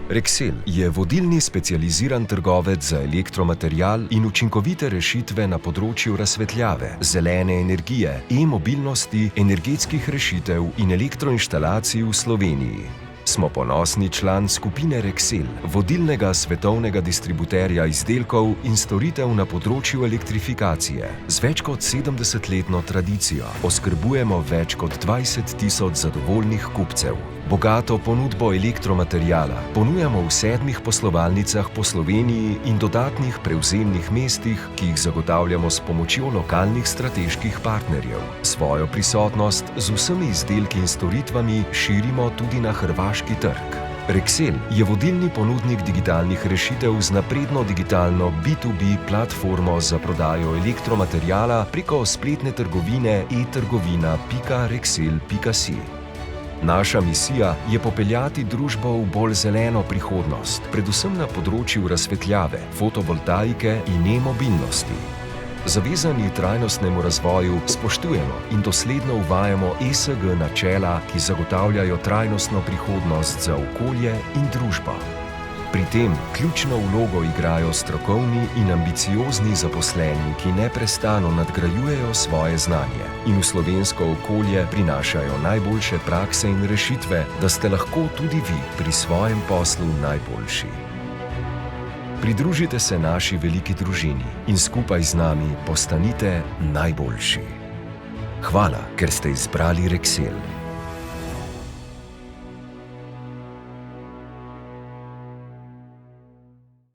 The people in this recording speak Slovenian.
Rexel je vodilni specializiran trgovec za elektromaterial in učinkovite rešitve na področju razsvetljave, zelene energije, e-mobilnosti, energetskih rešitev in elektroinštalacij v Sloveniji. Smo ponosni član skupine Rexel, vodilnega svetovnega distributerja izdelkov in storitev na področju elektrifikacije. Z več kot 70-letno tradicijo oskrbujemo več kot 20 tisoč zadovoljnih kupcev. Bogato ponudbo elektromateriala ponujamo v 7 poslovalnicah po Sloveniji in dodatnih prevzemnih mestih, ki jih zagotavljamo s pomočjo lokalnih strateških partnerjev. Svojo prisotnost z vsemi izdelki in storitvami širimo tudi na hrvaški trg. Rexel je vodilni ponudnik digitalnih rešitev z napredno digitalno B2B platformo za prodajo elektromateriala preko spletne trgovine e-trgovina.rexel.si. Naša misija je popeljati družbo v bolj zeleno prihodnost, predvsem na področju razsvetljave, fotovoltaike in e-mobilnosti. Zavezani trajnostnemu razvoju spoštujemo in dosledno uvajamo ESG načela, ki zagotavljajo trajnostno prihodnost za okolje in družbo. Pri tem ključno vlogo igrajo strokovni in ambiciozni zaposleni, ki neprestano nadgrajujejo svoje znanje in v slovensko okolje prinašajo najboljše prakse in rešitve, da ste lahko tudi vi pri svojem poslu najboljši. Pridružite se naši veliki družini in skupaj z nami postanite najboljši. Hvala, ker ste izbrali Rexel.